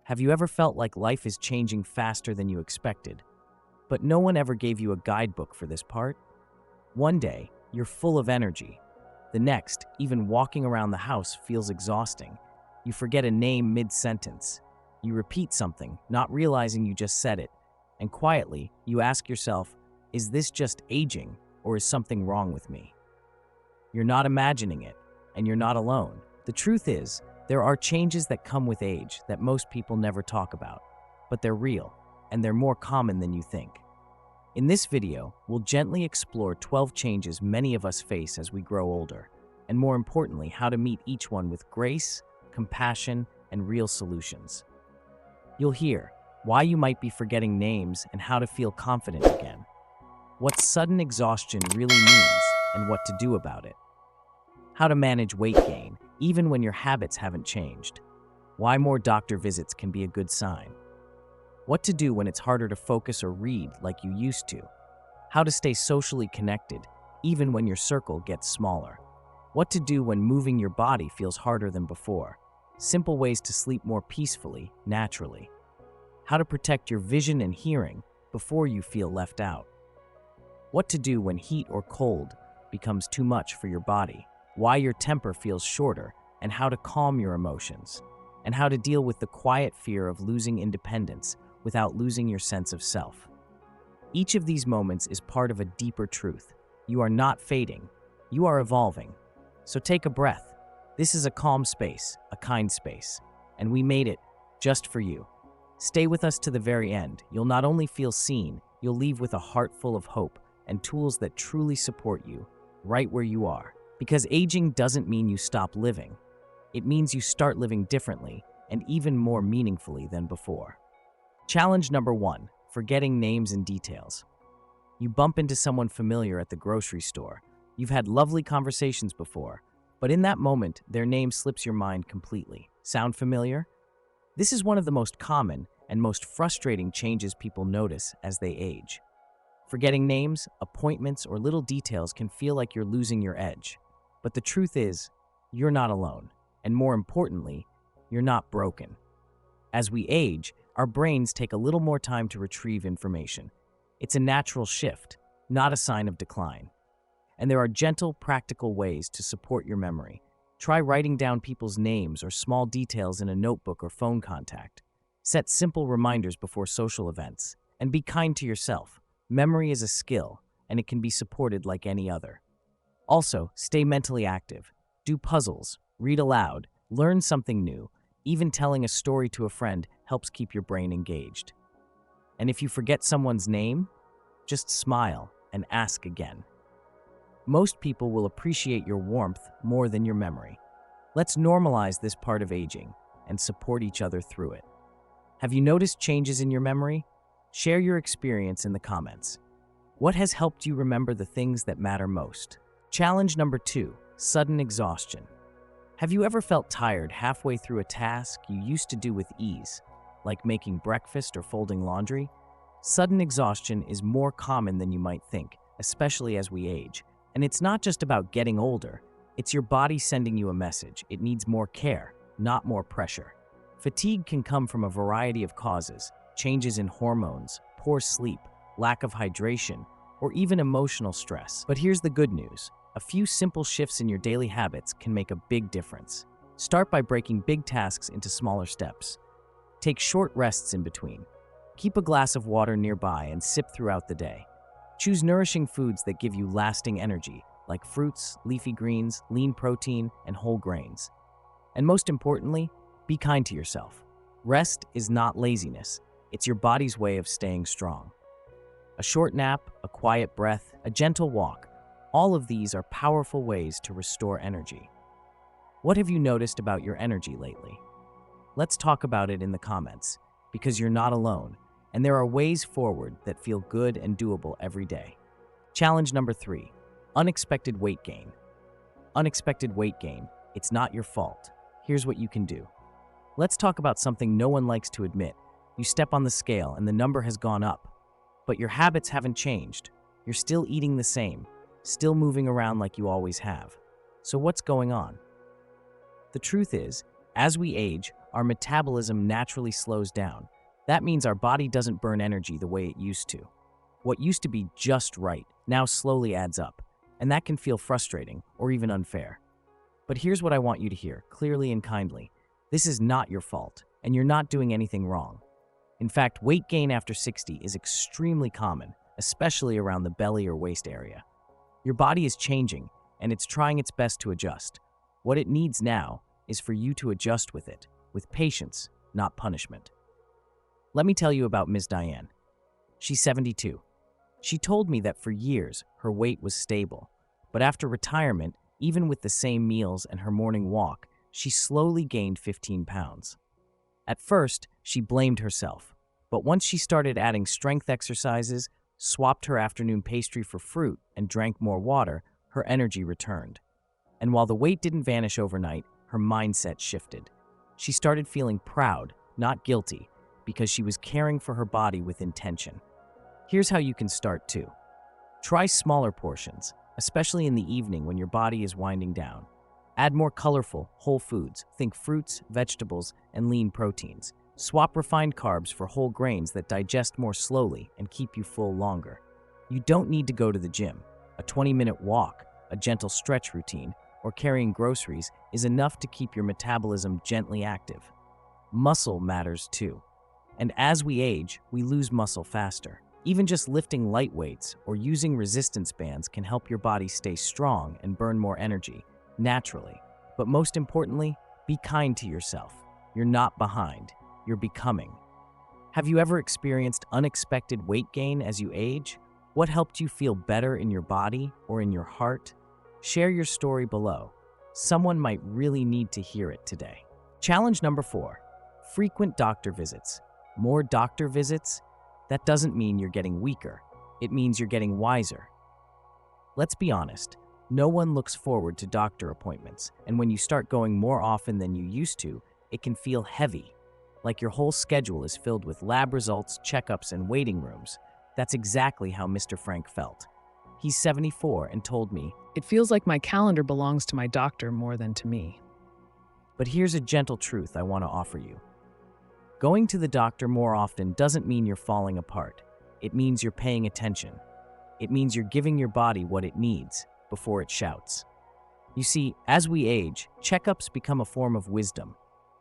Have you ever felt like life is changing faster than you expected, but no one ever gave you a guidebook for this part? One day, you're full of energy. The next, even walking around the house feels exhausting. You forget a name mid-sentence. You repeat something, not realizing you just said it, and quietly, you ask yourself, is this just aging, or is something wrong with me? You're not imagining it, and you're not alone. The truth is, there are changes that come with age that most people never talk about, but they're real, and they're more common than you think. In this video, we'll gently explore 12 changes many of us face as we grow older, and more importantly, how to meet each one with grace, compassion, and real solutions. You'll hear why you might be forgetting names and how to feel confident again, what sudden exhaustion really means and what to do about it, how to manage weight gain even when your habits haven't changed, why more doctor visits can be a good sign, what to do when it's harder to focus or read like you used to, how to stay socially connected even when your circle gets smaller, what to do when moving your body feels harder than before, simple ways to sleep more peacefully, naturally, how to protect your vision and hearing before you feel left out, what to do when heat or cold becomes too much for your body, why your temper feels shorter, and how to calm your emotions, and how to deal with the quiet fear of losing independence without losing your sense of self. Each of these moments is part of a deeper truth. You are not fading, you are evolving. So take a breath. This is a calm space, a kind space, and we made it just for you. Stay with us to the very end. You'll not only feel seen, you'll leave with a heart full of hope and tools that truly support you, right where you are. Because aging doesn't mean you stop living. It means you start living differently and even more meaningfully than before. Challenge number 1, forgetting names and details. You bump into someone familiar at the grocery store. You've had lovely conversations before, but in that moment, their name slips your mind completely. Sound familiar? This is one of the most common and most frustrating changes people notice as they age. Forgetting names, appointments, or little details can feel like you're losing your edge. But the truth is, you're not alone, and more importantly, you're not broken. As we age, our brains take a little more time to retrieve information. It's a natural shift, not a sign of decline. And there are gentle, practical ways to support your memory. Try writing down people's names or small details in a notebook or phone contact. Set simple reminders before social events, and be kind to yourself. Memory is a skill, and it can be supported like any other. Also, stay mentally active. Do puzzles, read aloud, learn something new. Even telling a story to a friend helps keep your brain engaged. And if you forget someone's name, just smile and ask again. Most people will appreciate your warmth more than your memory. Let's normalize this part of aging and support each other through it. Have you noticed changes in your memory? Share your experience in the comments. What has helped you remember the things that matter most? Challenge number 2, sudden exhaustion. Have you ever felt tired halfway through a task you used to do with ease, like making breakfast or folding laundry? Sudden exhaustion is more common than you might think, especially as we age. And it's not just about getting older, it's your body sending you a message. It needs more care, not more pressure. Fatigue can come from a variety of causes: changes in hormones, poor sleep, lack of hydration, or even emotional stress. But here's the good news. A few simple shifts in your daily habits can make a big difference. Start by breaking big tasks into smaller steps. Take short rests in between. Keep a glass of water nearby and sip throughout the day. Choose nourishing foods that give you lasting energy, like fruits, leafy greens, lean protein, and whole grains. And most importantly, be kind to yourself. Rest is not laziness. It's your body's way of staying strong. A short nap, a quiet breath, a gentle walk, all of these are powerful ways to restore energy. What have you noticed about your energy lately? Let's talk about it in the comments, because you're not alone, and there are ways forward that feel good and doable every day. Challenge number 3, unexpected weight gain. Unexpected weight gain, it's not your fault. Here's what you can do. Let's talk about something no one likes to admit. You step on the scale and the number has gone up, but your habits haven't changed. You're still eating the same, still moving around like you always have. So what's going on? The truth is, As we age, our metabolism naturally slows down. That means our body doesn't burn energy the way it used to. What used to be just right now slowly adds up, and that can feel frustrating or even unfair. But here's what I want you to hear, clearly and kindly. This is not your fault, and you're not doing anything wrong. In fact, weight gain after 60 is extremely common, especially around the belly or waist area. Your body is changing, and it's trying its best to adjust. What it needs now is for you to adjust with it, with patience, not punishment. Let me tell you about Ms. Diane. She's 72. She told me that for years, her weight was stable. But after retirement, even with the same meals and her morning walk, she slowly gained 15 pounds. At first, she blamed herself. But once she started adding strength exercises, swapped her afternoon pastry for fruit, and drank more water, her energy returned. And while the weight didn't vanish overnight, her mindset shifted. She started feeling proud, not guilty, because she was caring for her body with intention. Here's how you can start too. Try smaller portions, especially in the evening when your body is winding down. Add more colorful, whole foods. Think fruits, vegetables, and lean proteins. Swap refined carbs for whole grains that digest more slowly and keep you full longer. You don't need to go to the gym. A 20-minute walk, a gentle stretch routine, or carrying groceries is enough to keep your metabolism gently active. Muscle matters too. And as we age, we lose muscle faster. Even just lifting light weights or using resistance bands can help your body stay strong and burn more energy, naturally. But most importantly, be kind to yourself. You're not behind, you're becoming. Have you ever experienced unexpected weight gain as you age? What helped you feel better in your body or in your heart? Share your story below. Someone might really need to hear it today. Challenge number 4, frequent doctor visits. More doctor visits? That doesn't mean you're getting weaker. It means you're getting wiser. Let's be honest, no one looks forward to doctor appointments, and when you start going more often than you used to, it can feel heavy, like your whole schedule is filled with lab results, checkups, and waiting rooms. That's exactly how Mr. Frank felt. He's 74 and told me, "It feels like my calendar belongs to my doctor more than to me." but here's a gentle truth I want to offer you. Going to the doctor more often doesn't mean you're falling apart. It means you're paying attention. It means you're giving your body what it needs before it shouts. You see, as we age, checkups become a form of wisdom.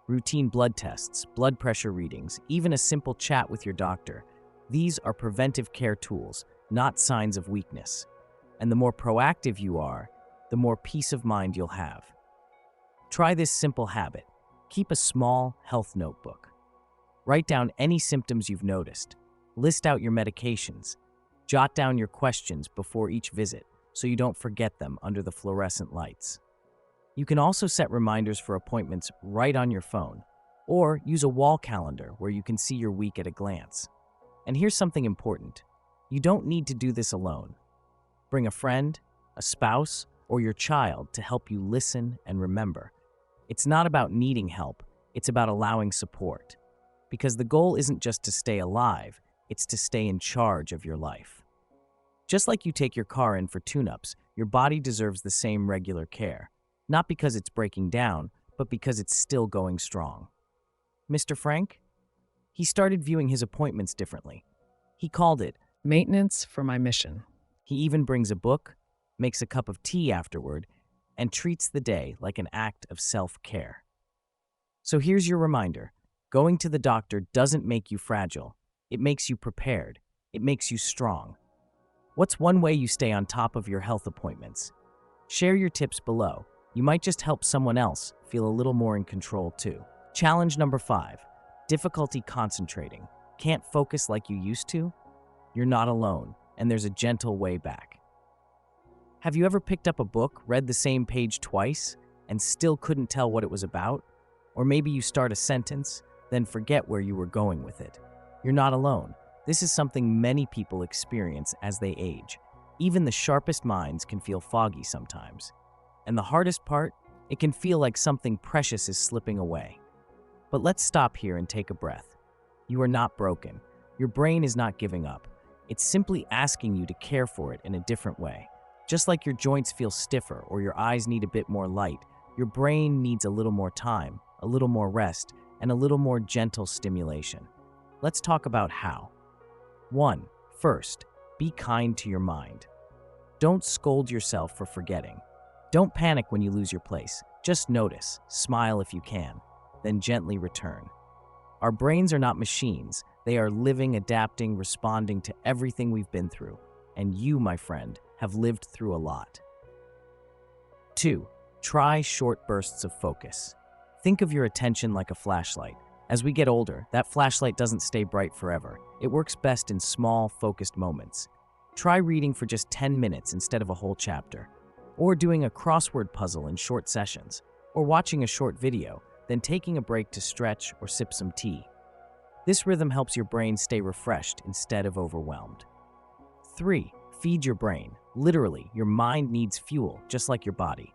Routine blood tests, blood pressure readings, even a simple chat with your doctor. These are preventive care tools, not signs of weakness. And the more proactive you are, the more peace of mind you'll have. Try this simple habit. Keep a small health notebook. Write down any symptoms you've noticed. List out your medications. Jot down your questions before each visit so you don't forget them under the fluorescent lights. You can also set reminders for appointments right on your phone, or use a wall calendar where you can see your week at a glance. And here's something important. You don't need to do this alone. Bring a friend, a spouse, or your child to help you listen and remember. It's not about needing help, it's about allowing support. Because the goal isn't just to stay alive, it's to stay in charge of your life. Just like you take your car in for tune-ups, your body deserves the same regular care. Not because it's breaking down, but because it's still going strong. Mr. Frank? He started viewing his appointments differently. He called it Maintenance for my mission. He even brings a book, makes a cup of tea afterward, and treats the day like an act of self-care. So here's your reminder. Going to the doctor doesn't make you fragile. It makes you prepared. It makes you strong. What's one way you stay on top of your health appointments? Share your tips below. You might just help someone else feel a little more in control too. Challenge number 5, difficulty concentrating. Can't focus like you used to? You're not alone, and there's a gentle way back. Have you ever picked up a book, read the same page twice, and still couldn't tell what it was about? Or maybe you start a sentence, then forget where you were going with it. You're not alone. This is something many people experience as they age. Even the sharpest minds can feel foggy sometimes. And the hardest part, it can feel like something precious is slipping away. But let's stop here and take a breath. You are not broken. Your brain is not giving up. It's simply asking you to care for it in a different way. Just like your joints feel stiffer or your eyes need a bit more light, your brain needs a little more time, a little more rest, and a little more gentle stimulation. Let's talk about how. 1. First, be kind to your mind. Don't scold yourself for forgetting. Don't panic when you lose your place. Just notice, smile if you can, then gently return. Our brains are not machines. They are living, adapting, responding to everything we've been through. And you, my friend, have lived through a lot. 2. Try short bursts of focus. Think of your attention like a flashlight. As we get older, that flashlight doesn't stay bright forever. It works best in small, focused moments. Try reading for just 10 minutes instead of a whole chapter, or doing a crossword puzzle in short sessions, or watching a short video, then taking a break to stretch or sip some tea. This rhythm helps your brain stay refreshed instead of overwhelmed. 3. Feed your brain. Literally, your mind needs fuel, just like your body.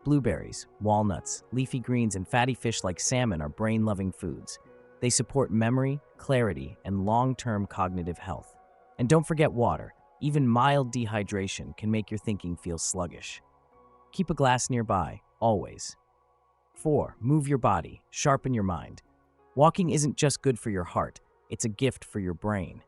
Blueberries, walnuts, leafy greens, and fatty fish like salmon are brain-loving foods. They support memory, clarity, and long-term cognitive health. And don't forget water. Even mild dehydration can make your thinking feel sluggish. Keep a glass nearby, always. 4. Move your body, sharpen your mind. Walking isn't just good for your heart, it's a gift for your brain.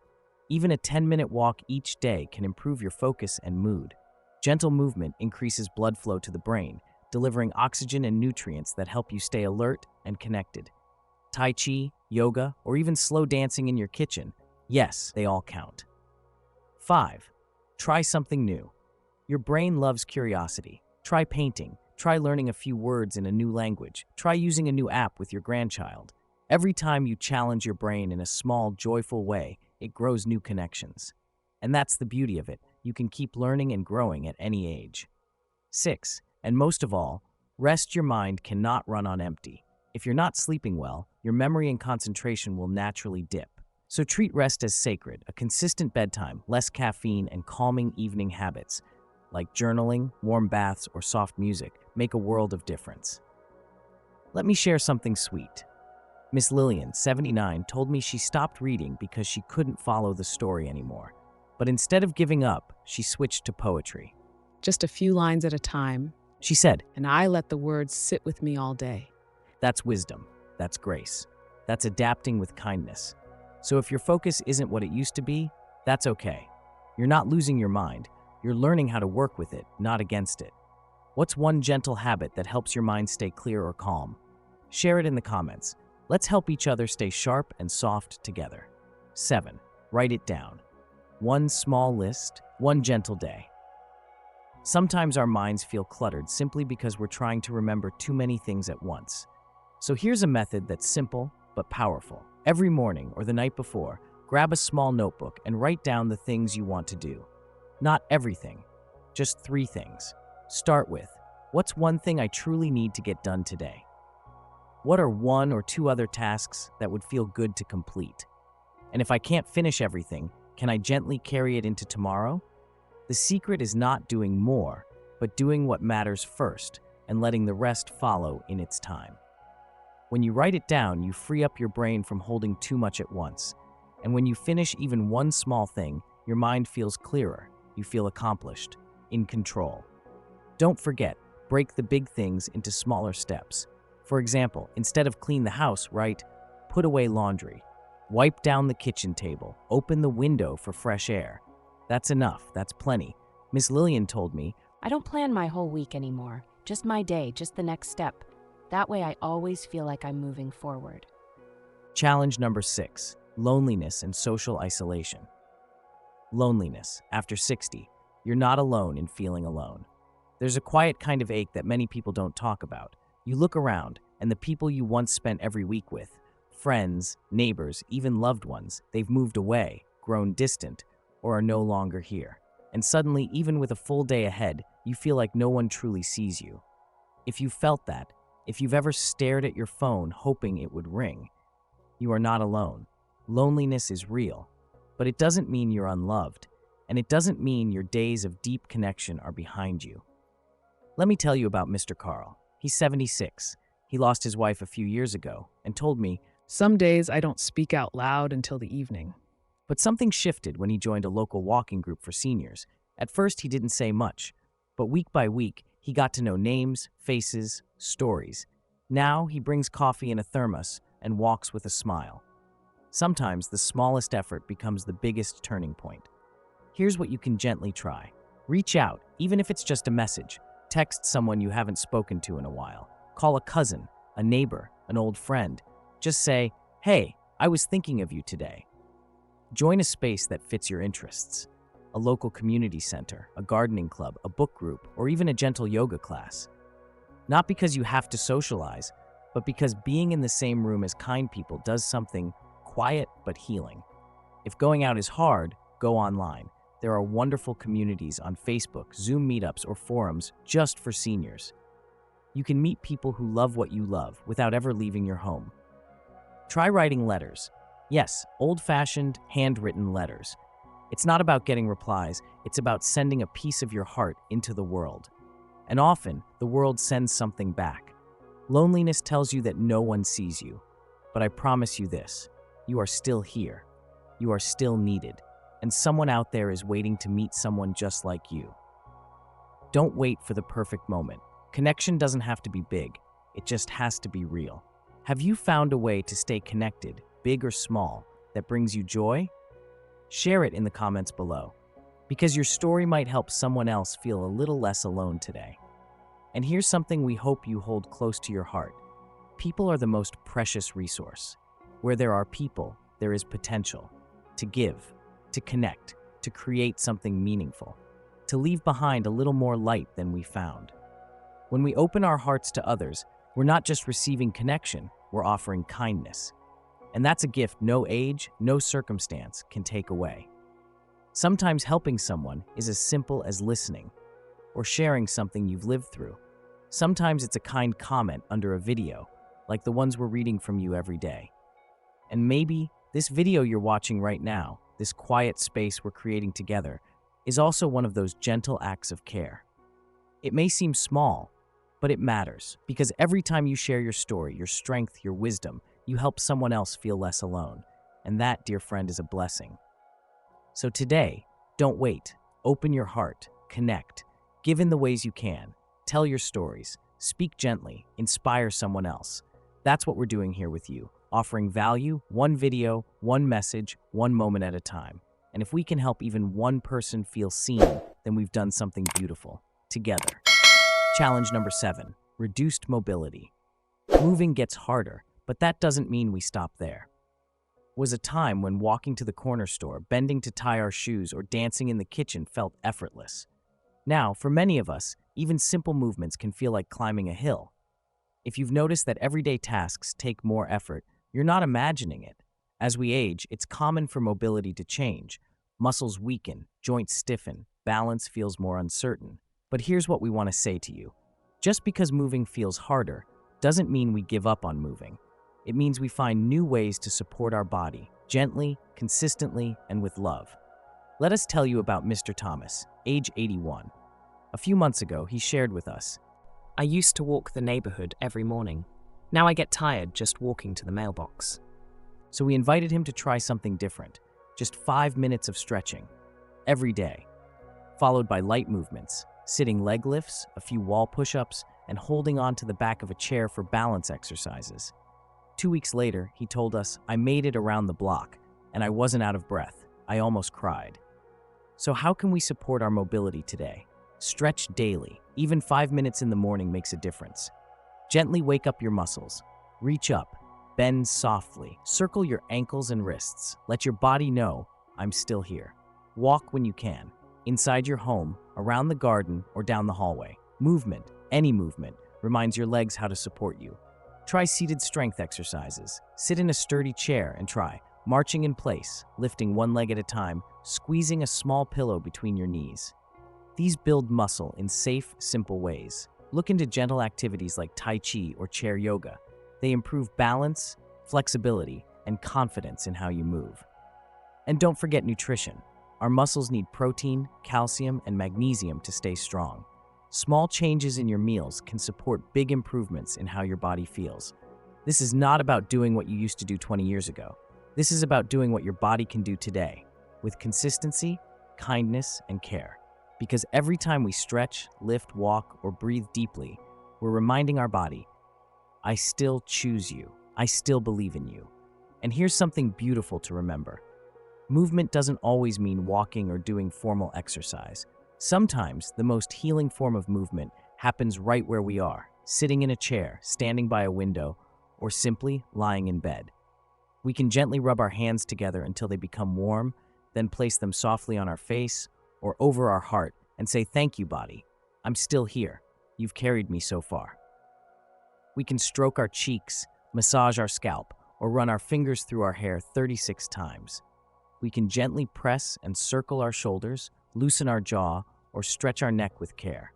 Even a 10-minute walk each day can improve your focus and mood. Gentle movement increases blood flow to the brain, delivering oxygen and nutrients that help you stay alert and connected. Tai Chi, yoga, or even slow dancing in your kitchen, yes, they all count. 5. Try something new. Your brain loves curiosity. Try painting. Try learning a few words in a new language. Try using a new app with your grandchild. Every time you challenge your brain in a small, joyful way, it grows new connections. And that's the beauty of it. You can keep learning and growing at any age. 6. And most of all, rest. Your mind cannot run on empty. If you're not sleeping well, your memory and concentration will naturally dip. So treat rest as sacred. A consistent bedtime, less caffeine, and calming evening habits, like journaling, warm baths, or soft music, make a world of difference. Let me share something sweet. Miss Lillian, 79, told me she stopped reading because she couldn't follow the story anymore. But instead of giving up, she switched to poetry. Just a few lines at a time, She said, and I let the words sit with me all day. "That's wisdom. That's grace. That's adapting with kindness." So if your focus isn't what it used to be, that's okay. You're not losing your mind. You're learning how to work with it, not against it. What's one gentle habit that helps your mind stay clear or calm? Share it in the comments. Let's help each other stay sharp and soft together. 7. Write it down. One small list, one gentle day. Sometimes our minds feel cluttered simply because we're trying to remember too many things at once. So here's a method that's simple but powerful. Every morning or the night before, grab a small notebook and write down the things you want to do. Not everything, just 3 things. Start with, what's one thing I truly need to get done today? What are 1 or 2 other tasks that would feel good to complete? And if I can't finish everything, can I gently carry it into tomorrow? The secret is not doing more, but doing what matters first and letting the rest follow in its time. When you write it down, you free up your brain from holding too much at once. And when you finish even one small thing, your mind feels clearer. You feel accomplished, in control. Don't forget, break the big things into smaller steps. For example, instead of clean the house, write, put away laundry, wipe down the kitchen table, open the window for fresh air. That's enough, that's plenty. Miss Lillian told me, I don't plan my whole week anymore. Just my day, just the next step. That way I always feel like I'm moving forward. Challenge number 6, loneliness and social isolation. Loneliness. After 60, you're not alone in feeling alone. There's a quiet kind of ache that many people don't talk about. You look around, and the people you once spent every week with, friends, neighbors, even loved ones, they've moved away, grown distant, or are no longer here. And suddenly, even with a full day ahead, you feel like no one truly sees you. If you felt that, if you've ever stared at your phone hoping it would ring, you are not alone. Loneliness is real, but it doesn't mean you're unloved, and it doesn't mean your days of deep connection are behind you. Let me tell you about Mr. Carl. He's 76. He lost his wife a few years ago and told me, Some days I don't speak out loud until the evening. but something shifted when he joined a local walking group for seniors. At first, he didn't say much, but week by week, he got to know names, faces, stories. Now he brings coffee in a thermos and walks with a smile. Sometimes the smallest effort becomes the biggest turning point. Here's what you can gently try. Reach out, even if it's just a message. Text someone you haven't spoken to in a while. Call a cousin, a neighbor, an old friend. Just say, "Hey, I was thinking of you today." Join a space that fits your interests. A local community center, a gardening club, a book group, or even a gentle yoga class. Not because you have to socialize, but because being in the same room as kind people does something quiet but healing. If going out is hard, go online. There are wonderful communities on Facebook, Zoom meetups, or forums just for seniors. You can meet people who love what you love without ever leaving your home. Try writing letters. Yes, old-fashioned, handwritten letters. It's not about getting replies, it's about sending a piece of your heart into the world. And often, the world sends something back. Loneliness tells you that no one sees you. But I promise you this, you are still here. You are still needed. And someone out there is waiting to meet someone just like you. Don't wait for the perfect moment. Connection doesn't have to be big, it just has to be real. Have you found a way to stay connected, big or small, that brings you joy? Share it in the comments below, because your story might help someone else feel a little less alone today. And here's something we hope you hold close to your heart. People are the most precious resource. Where there are people, there is potential. To give, to connect, to create something meaningful. To leave behind a little more light than we found. When we open our hearts to others, we're not just receiving connection, we're offering kindness. And that's a gift no age, no circumstance can take away. Sometimes helping someone is as simple as listening or sharing something you've lived through. Sometimes it's a kind comment under a video, like the ones we're reading from you every day. And maybe this video you're watching right now, this quiet space we're creating together, is also one of those gentle acts of care. It may seem small, but it matters, because every time you share your story, your strength, your wisdom, you help someone else feel less alone. And that, dear friend, is a blessing. So today, don't wait. Open your heart, connect, give in the ways you can, tell your stories, speak gently, inspire someone else. That's what we're doing here with you, offering value, one video, one message, one moment at a time. And if we can help even one person feel seen, then we've done something beautiful, together. Challenge number 7, reduced mobility. Moving gets harder, but that doesn't mean we stop there. Was a time when walking to the corner store, bending to tie our shoes, or dancing in the kitchen felt effortless. Now, for many of us, even simple movements can feel like climbing a hill. If you've noticed that everyday tasks take more effort, you're not imagining it. As we age, it's common for mobility to change. Muscles weaken, joints stiffen, balance feels more uncertain. But here's what we want to say to you. Just because moving feels harder doesn't mean we give up on moving. It means we find new ways to support our body, gently, consistently, and with love. Let us tell you about Mr. Thomas, age 81. A few months ago, he shared with us, I used to walk the neighborhood every morning. Now I get tired just walking to the mailbox. So we invited him to try something different, just 5 minutes of stretching, every day, followed by light movements, sitting leg lifts, a few wall push-ups, and holding on to the back of a chair for balance exercises. 2 weeks later, he told us, I made it around the block, and I wasn't out of breath. I almost cried. So how can we support our mobility today? Stretch daily. Even 5 minutes in the morning makes a difference. Gently wake up your muscles. Reach up. Bend softly. Circle your ankles and wrists. Let your body know, I'm still here. Walk when you can. Inside your home, around the garden, or down the hallway. Movement, any movement, reminds your legs how to support you. Try seated strength exercises. Sit in a sturdy chair and try marching in place, lifting one leg at a time, squeezing a small pillow between your knees. These build muscle in safe, simple ways. Look into gentle activities like Tai Chi or chair yoga. They improve balance, flexibility, and confidence in how you move. And don't forget nutrition. Our muscles need protein, calcium, and magnesium to stay strong. Small changes in your meals can support big improvements in how your body feels. This is not about doing what you used to do 20 years ago. This is about doing what your body can do today, with consistency, kindness, and care. Because every time we stretch, lift, walk, or breathe deeply, we're reminding our body, I still choose you. I still believe in you. And here's something beautiful to remember. Movement doesn't always mean walking or doing formal exercise. Sometimes the most healing form of movement happens right where we are, sitting in a chair, standing by a window, or simply lying in bed. We can gently rub our hands together until they become warm, then place them softly on our face or over our heart and say, "Thank you, body. I'm still here. You've carried me so far." We can stroke our cheeks, massage our scalp, or run our fingers through our hair 36 times. We can gently press and circle our shoulders, loosen our jaw, or stretch our neck with care.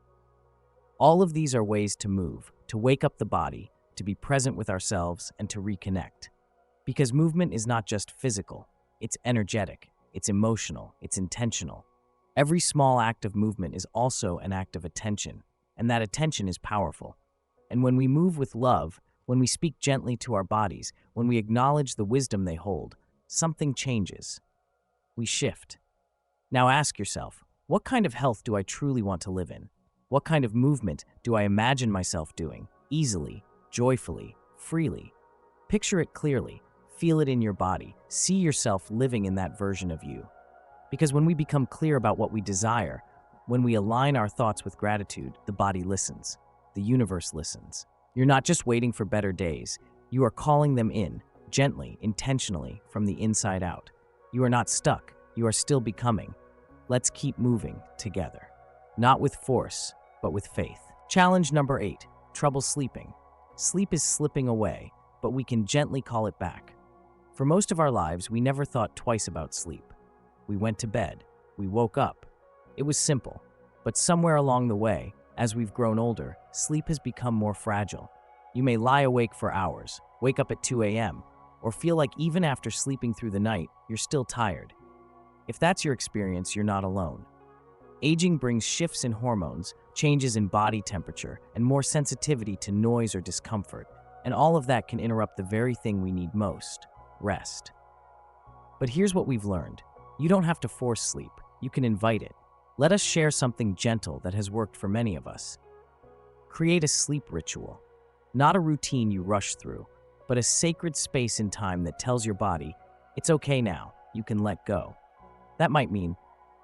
All of these are ways to move, to wake up the body, to be present with ourselves, and to reconnect. Because movement is not just physical, it's energetic, it's emotional, it's intentional. Every small act of movement is also an act of attention, and that attention is powerful. And when we move with love, when we speak gently to our bodies, when we acknowledge the wisdom they hold, something changes. We shift. Now ask yourself, what kind of health do I truly want to live in? What kind of movement do I imagine myself doing, easily, joyfully, freely? Picture it clearly, feel it in your body, see yourself living in that version of you. Because when we become clear about what we desire, when we align our thoughts with gratitude, the body listens, the universe listens. You're not just waiting for better days, you are calling them in, gently, intentionally, from the inside out. You are not stuck, you are still becoming. Let's keep moving together. Not with force, but with faith. Challenge number 8, trouble sleeping. Sleep is slipping away, but we can gently call it back. For most of our lives, we never thought twice about sleep. We went to bed, we woke up. It was simple, but somewhere along the way, as we've grown older, sleep has become more fragile. You may lie awake for hours, wake up at 2 a.m., or feel like even after sleeping through the night, you're still tired. If that's your experience, you're not alone. Aging brings shifts in hormones, changes in body temperature, and more sensitivity to noise or discomfort, and all of that can interrupt the very thing we need most: rest. But here's what we've learned. You don't have to force sleep, you can invite it. Let us share something gentle that has worked for many of us. Create a sleep ritual. Not a routine you rush through, but a sacred space in time that tells your body, it's okay now, you can let go. That might mean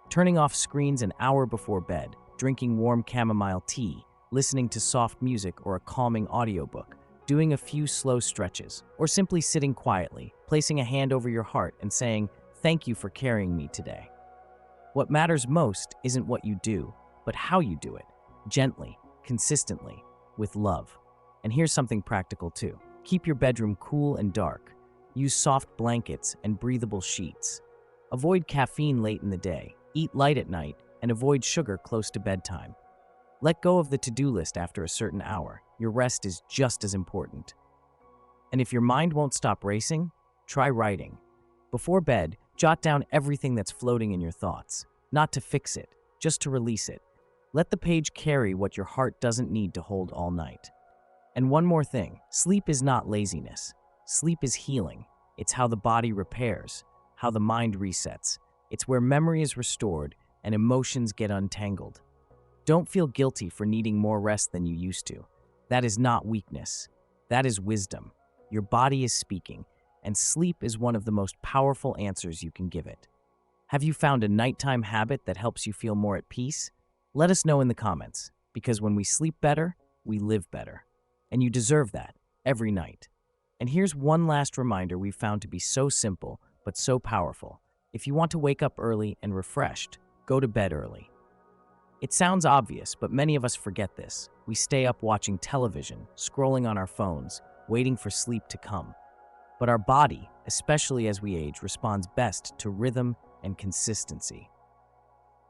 turning off screens an hour before bed, drinking warm chamomile tea, listening to soft music or a calming audiobook, doing a few slow stretches, or simply sitting quietly, placing a hand over your heart and saying, "Thank you for carrying me today." What matters most isn't what you do, but how you do it, gently, consistently, with love. And here's something practical too. Keep your bedroom cool and dark. Use soft blankets and breathable sheets. Avoid caffeine late in the day, eat light at night, and avoid sugar close to bedtime. Let go of the to-do list after a certain hour. Your rest is just as important. And if your mind won't stop racing, try writing. Before bed, jot down everything that's floating in your thoughts. Not to fix it, just to release it. Let the page carry what your heart doesn't need to hold all night. And one more thing, sleep is not laziness. Sleep is healing. It's how the body repairs, how the mind resets. It's where memory is restored and emotions get untangled. Don't feel guilty for needing more rest than you used to. That is not weakness. That is wisdom. Your body is speaking, and sleep is one of the most powerful answers you can give it. Have you found a nighttime habit that helps you feel more at peace? Let us know in the comments, because when we sleep better, we live better. And you deserve that, every night. And here's one last reminder we've found to be so simple, but so powerful. If you want to wake up early and refreshed, go to bed early. It sounds obvious, but many of us forget this. We stay up watching television, scrolling on our phones, waiting for sleep to come. But our body, especially as we age, responds best to rhythm and consistency.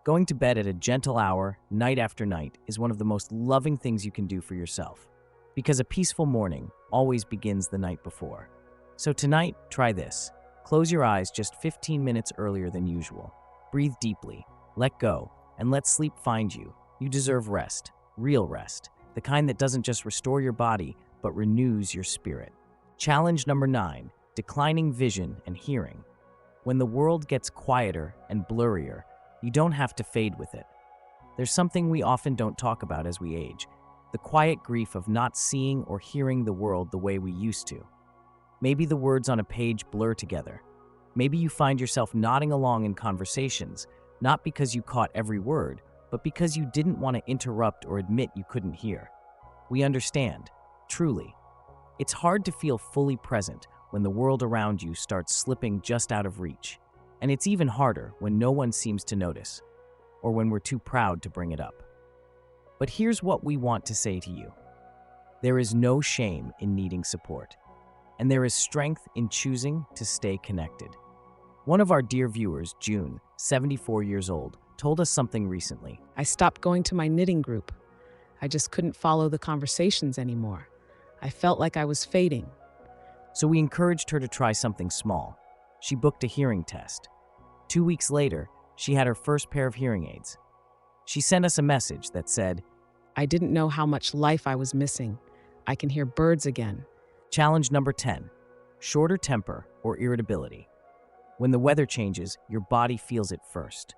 Going to bed at a gentle hour, night after night, is one of the most loving things you can do for yourself. Because a peaceful morning always begins the night before. So tonight, try this. Close your eyes just 15 minutes earlier than usual. Breathe deeply, let go, and let sleep find you. You deserve rest, real rest, the kind that doesn't just restore your body, but renews your spirit. Challenge number 9, declining vision and hearing. When the world gets quieter and blurrier, you don't have to fade with it. There's something we often don't talk about as we age. the quiet grief of not seeing or hearing the world the way we used to. Maybe the words on a page blur together. Maybe you find yourself nodding along in conversations, not because you caught every word, but because you didn't want to interrupt or admit you couldn't hear. We understand, truly. It's hard to feel fully present when the world around you starts slipping just out of reach. And it's even harder when no one seems to notice, or when we're too proud to bring it up. But here's what we want to say to you. There is no shame in needing support, and there is strength in choosing to stay connected. One of our dear viewers, June, 74 years old, told us something recently. I stopped going to my knitting group. I just couldn't follow the conversations anymore. I felt like I was fading. So we encouraged her to try something small. She booked a hearing test. 2 weeks later, she had her first pair of hearing aids. She sent us a message that said, I didn't know how much life I was missing. I can hear birds again. Challenge number 10, shorter temper or irritability. When the weather changes, your body feels it first.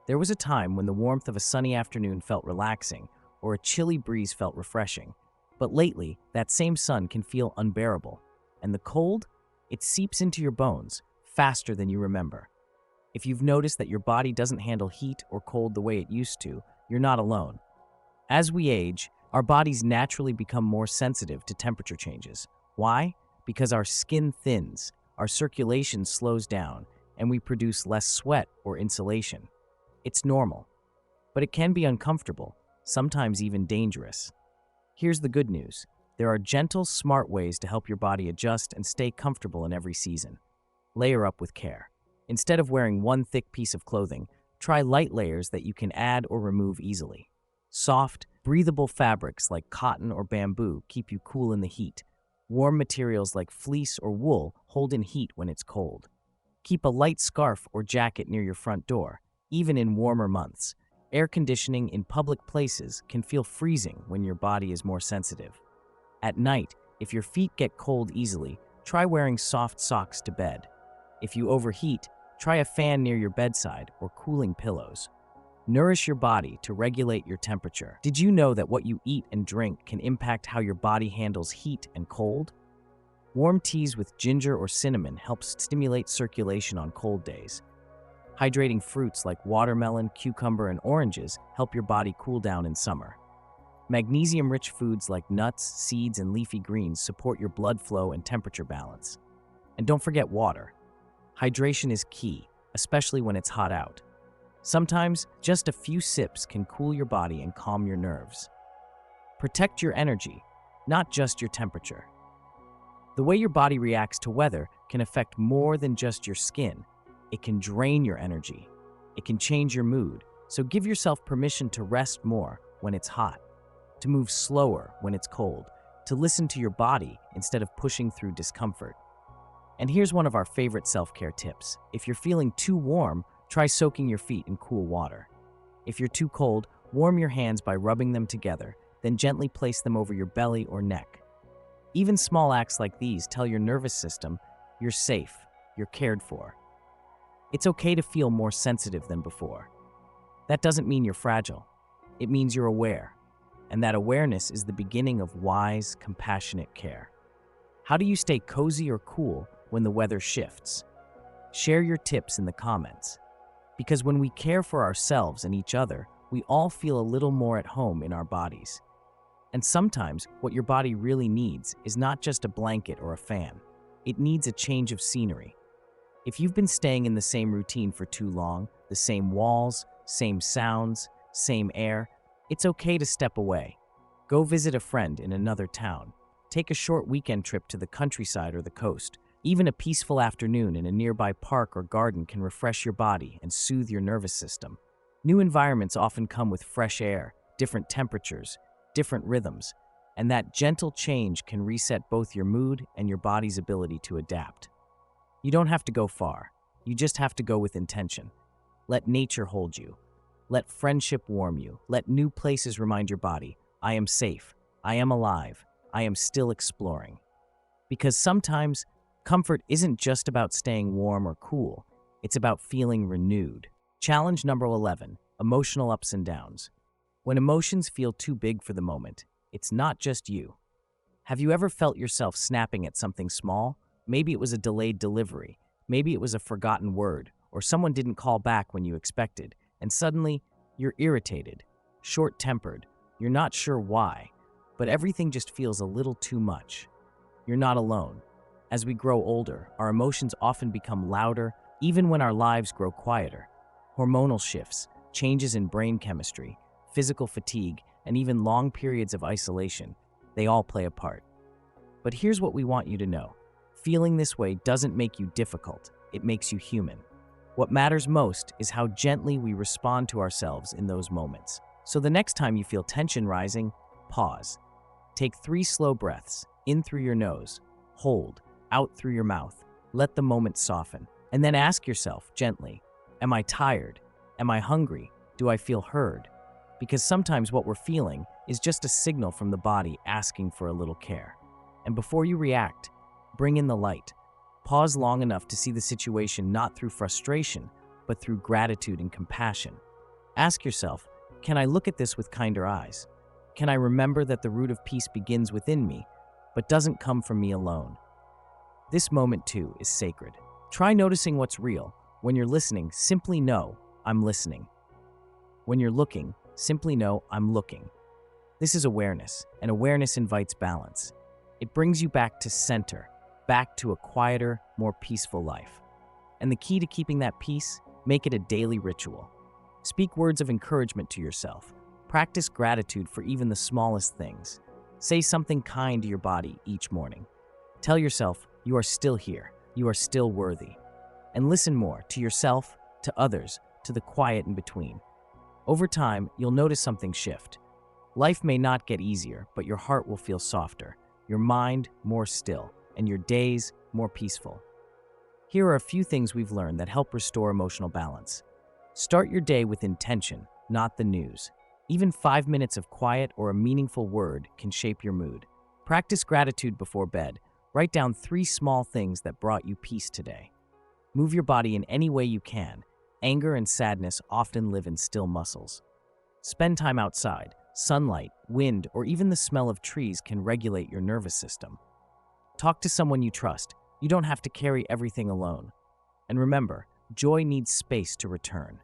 There was a time when the warmth of a sunny afternoon felt relaxing, or a chilly breeze felt refreshing. But lately, that same sun can feel unbearable. And the cold? It seeps into your bones faster than you remember. If you've noticed that your body doesn't handle heat or cold the way it used to, you're not alone. As we age, our bodies naturally become more sensitive to temperature changes. Why? Because our skin thins, our circulation slows down, and we produce less sweat or insulation. It's normal, but it can be uncomfortable, sometimes even dangerous. Here's the good news. There are gentle, smart ways to help your body adjust and stay comfortable in every season. Layer up with care. Instead of wearing one thick piece of clothing, try light layers that you can add or remove easily. Soft, breathable fabrics like cotton or bamboo keep you cool in the heat. Warm materials like fleece or wool hold in heat when it's cold. Keep a light scarf or jacket near your front door, even in warmer months. Air conditioning in public places can feel freezing when your body is more sensitive. At night, if your feet get cold easily, try wearing soft socks to bed. If you overheat, try a fan near your bedside or cooling pillows. Nourish your body to regulate your temperature. Did you know that what you eat and drink can impact how your body handles heat and cold? Warm teas with ginger or cinnamon helps stimulate circulation on cold days. Hydrating fruits like watermelon, cucumber, and oranges help your body cool down in summer. Magnesium-rich foods like nuts, seeds, and leafy greens support your blood flow and temperature balance. And don't forget water. Hydration is key, especially when it's hot out. Sometimes, just a few sips can cool your body and calm your nerves. Protect your energy, not just your temperature. The way your body reacts to weather can affect more than just your skin. It can drain your energy. It can change your mood, so give yourself permission to rest more when it's hot, to move slower when it's cold, to listen to your body instead of pushing through discomfort. And here's one of our favorite self-care tips. If you're feeling too warm, try soaking your feet in cool water. If you're too cold, warm your hands by rubbing them together, then gently place them over your belly or neck. Even small acts like these tell your nervous system you're safe, you're cared for. It's okay to feel more sensitive than before. That doesn't mean you're fragile. It means you're aware. And that awareness is the beginning of wise, compassionate care. How do you stay cozy or cool when the weather shifts? Share your tips in the comments. Because when we care for ourselves and each other, we all feel a little more at home in our bodies. And sometimes what your body really needs is not just a blanket or a fan. It needs a change of scenery. If you've been staying in the same routine for too long, the same walls, same sounds, same air, it's okay to step away. Go visit a friend in another town. Take a short weekend trip to the countryside or the coast. Even a peaceful afternoon in a nearby park or garden can refresh your body and soothe your nervous system. New environments often come with fresh air, different temperatures, different rhythms, and that gentle change can reset both your mood and your body's ability to adapt. You don't have to go far. You just have to go with intention. Let nature hold you. Let friendship warm you. Let new places remind your body, I am safe, I am alive, I am still exploring. Because sometimes, comfort isn't just about staying warm or cool, it's about feeling renewed. Challenge number 11, emotional ups and downs. When emotions feel too big for the moment, it's not just you. Have you ever felt yourself snapping at something small? Maybe it was a delayed delivery, maybe it was a forgotten word, or someone didn't call back when you expected, and suddenly you're irritated, short-tempered, you're not sure why, but everything just feels a little too much. You're not alone. As we grow older, our emotions often become louder, even when our lives grow quieter. Hormonal shifts, changes in brain chemistry, physical fatigue, and even long periods of isolation, they all play a part. But here's what we want you to know. Feeling this way doesn't make you difficult, it makes you human. What matters most is how gently we respond to ourselves in those moments. So the next time you feel tension rising, pause. Take 3 slow breaths, in through your nose, hold, out through your mouth. Let the moment soften. And then ask yourself gently, am I tired? Am I hungry? Do I feel heard? Because sometimes what we're feeling is just a signal from the body asking for a little care. And before you react, bring in the light. Pause long enough to see the situation not through frustration, but through gratitude and compassion. Ask yourself, can I look at this with kinder eyes? Can I remember that the root of peace begins within me, but doesn't come from me alone? This moment, too, is sacred. Try noticing what's real. When you're listening, simply know, I'm listening. When you're looking, simply know, I'm looking. This is awareness, and awareness invites balance. It brings you back to center, back to a quieter, more peaceful life. And the key to keeping that peace, make it a daily ritual. Speak words of encouragement to yourself. Practice gratitude for even the smallest things. Say something kind to your body each morning. Tell yourself, you are still here, you are still worthy. And listen more to yourself, to others, to the quiet in between. Over time, you'll notice something shift. Life may not get easier, but your heart will feel softer, your mind more still, and your days more peaceful. Here are a few things we've learned that help restore emotional balance. Start your day with intention, not the news. Even 5 minutes of quiet or a meaningful word can shape your mood. Practice gratitude before bed. Write down 3 small things that brought you peace today. Move your body in any way you can. Anger and sadness often live in still muscles. Spend time outside. Sunlight, wind, or even the smell of trees can regulate your nervous system. Talk to someone you trust. You don't have to carry everything alone. And remember, joy needs space to return.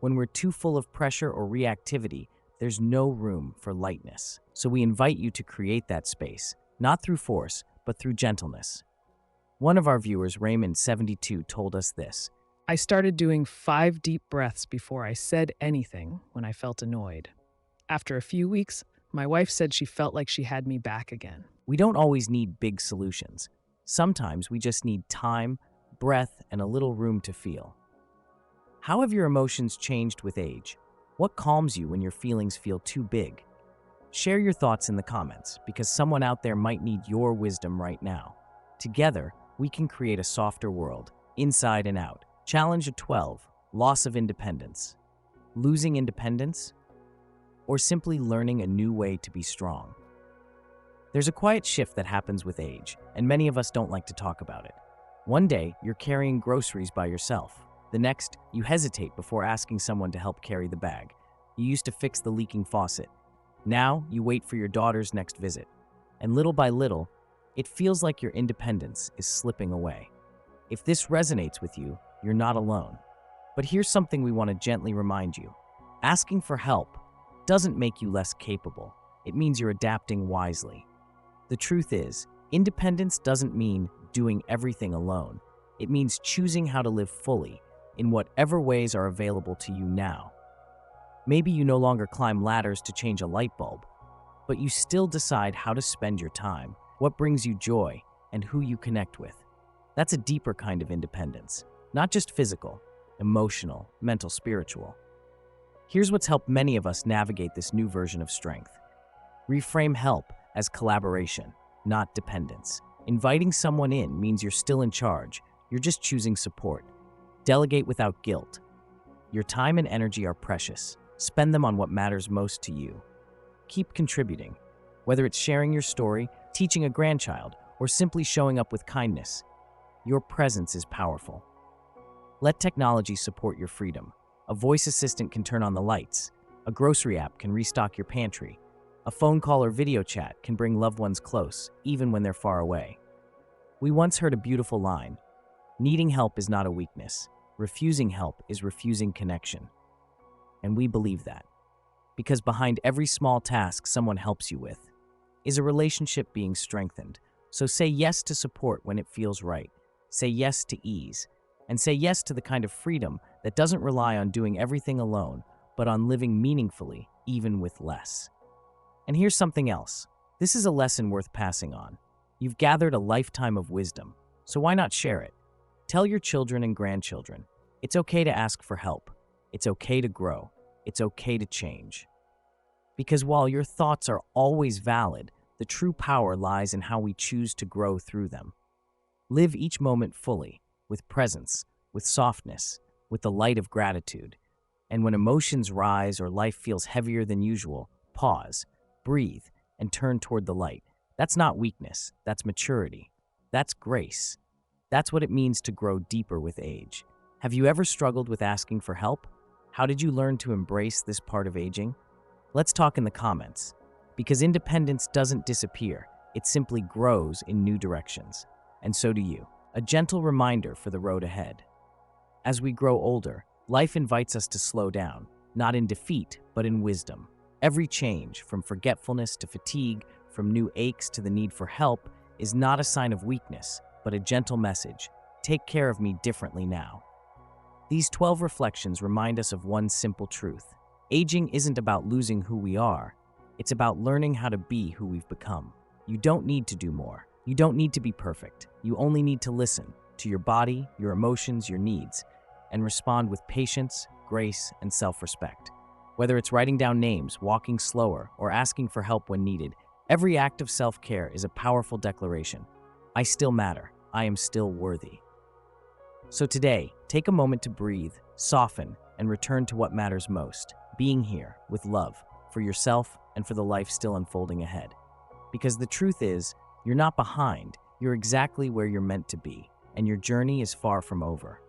When we're too full of pressure or reactivity, there's no room for lightness. So we invite you to create that space, not through force, but through gentleness. One of our viewers, Raymond72, told us this. I started doing 5 deep breaths before I said anything when I felt annoyed. After a few weeks, my wife said she felt like she had me back again. We don't always need big solutions. Sometimes we just need time, breath, and a little room to feel. How have your emotions changed with age? What calms you when your feelings feel too big? Share your thoughts in the comments, because someone out there might need your wisdom right now. Together, we can create a softer world, inside and out. Challenge 12, loss of independence. Losing independence? Or simply learning a new way to be strong? There's a quiet shift that happens with age, and many of us don't like to talk about it. One day, you're carrying groceries by yourself. The next, you hesitate before asking someone to help carry the bag. You used to fix the leaking faucet. Now, you wait for your daughter's next visit. And little by little, it feels like your independence is slipping away. If this resonates with you, you're not alone. But here's something we want to gently remind you. Asking for help doesn't make you less capable. It means you're adapting wisely. The truth is, independence doesn't mean doing everything alone. It means choosing how to live fully in whatever ways are available to you now. Maybe you no longer climb ladders to change a light bulb, but you still decide how to spend your time, what brings you joy, and who you connect with. That's a deeper kind of independence, not just physical, emotional, mental, spiritual. Here's what's helped many of us navigate this new version of strength. Reframe help as collaboration, not dependence. Inviting someone in means you're still in charge, you're just choosing support. Delegate without guilt. Your time and energy are precious. Spend them on what matters most to you. Keep contributing. Whether it's sharing your story, teaching a grandchild, or simply showing up with kindness, your presence is powerful. Let technology support your freedom. A voice assistant can turn on the lights. A grocery app can restock your pantry. A phone call or video chat can bring loved ones close, even when they're far away. We once heard a beautiful line: needing help is not a weakness. Refusing help is refusing connection. And we believe that. Because behind every small task someone helps you with is a relationship being strengthened. So say yes to support when it feels right. Say yes to ease. And say yes to the kind of freedom that doesn't rely on doing everything alone, but on living meaningfully, even with less. And here's something else. This is a lesson worth passing on. You've gathered a lifetime of wisdom, so why not share it? Tell your children and grandchildren. It's okay to ask for help. It's okay to grow. It's okay to change. Because while your thoughts are always valid, the true power lies in how we choose to grow through them. Live each moment fully, with presence, with softness, with the light of gratitude. And when emotions rise or life feels heavier than usual, pause, breathe, and turn toward the light. That's not weakness, that's maturity. That's grace. That's what it means to grow deeper with age. Have you ever struggled with asking for help? How did you learn to embrace this part of aging? Let's talk in the comments. Because independence doesn't disappear, it simply grows in new directions. And so do you. A gentle reminder for the road ahead. As we grow older, life invites us to slow down, not in defeat, but in wisdom. Every change, from forgetfulness to fatigue, from new aches to the need for help, is not a sign of weakness, but a gentle message. Take care of me differently now. These 12 reflections remind us of one simple truth. Aging isn't about losing who we are. It's about learning how to be who we've become. You don't need to do more. You don't need to be perfect. You only need to listen to your body, your emotions, your needs, and respond with patience, grace, and self-respect. Whether it's writing down names, walking slower, or asking for help when needed, every act of self-care is a powerful declaration. I still matter. I am still worthy. So today, take a moment to breathe, soften, and return to what matters most, being here with love for yourself and for the life still unfolding ahead. Because the truth is, you're not behind, you're exactly where you're meant to be, and your journey is far from over.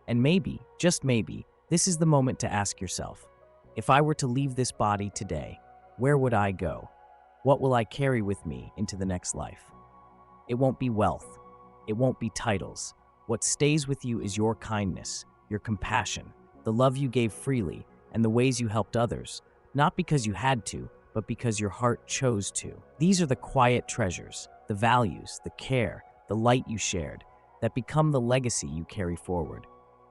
And maybe, just maybe, this is the moment to ask yourself, if I were to leave this body today, where would I go? What will I carry with me into the next life? It won't be wealth. It won't be titles. What stays with you is your kindness, your compassion, the love you gave freely, and the ways you helped others, not because you had to, but because your heart chose to. These are the quiet treasures, the values, the care, the light you shared, that become the legacy you carry forward.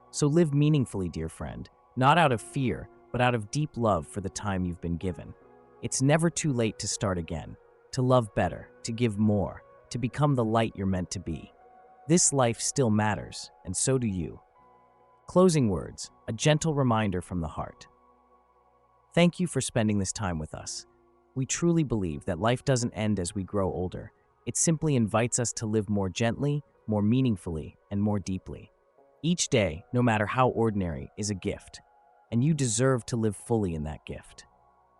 So live meaningfully, dear friend, not out of fear, but out of deep love for the time you've been given. It's never too late to start again, to love better, to give more, to become the light you're meant to be. This life still matters, and so do you. Closing words, a gentle reminder from the heart. Thank you for spending this time with us. We truly believe that life doesn't end as we grow older. It simply invites us to live more gently, more meaningfully, and more deeply. Each day, no matter how ordinary, is a gift, and you deserve to live fully in that gift.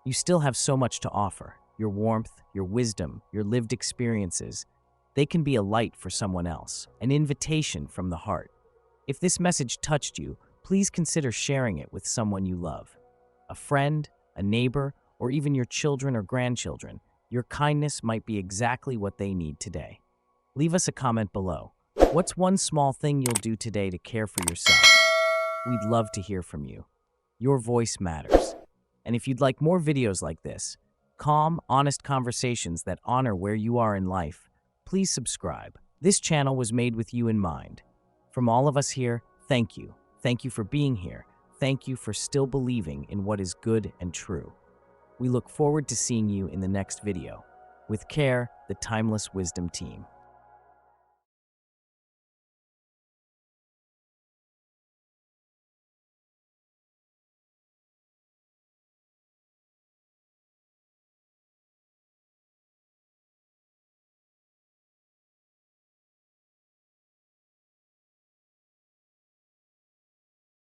You still have so much to offer. Your warmth, your wisdom, your lived experiences. They can be a light for someone else, an invitation from the heart. If this message touched you, please consider sharing it with someone you love. A friend, a neighbor, or even your children or grandchildren. Your kindness might be exactly what they need today. Leave us a comment below. What's one small thing you'll do today to care for yourself? We'd love to hear from you. Your voice matters. And if you'd like more videos like this, calm, honest conversations that honor where you are in life, please subscribe. This channel was made with you in mind. From all of us here, thank you. Thank you for being here. Thank you for still believing in what is good and true. We look forward to seeing you in the next video. With care, the Timeless Wisdom team.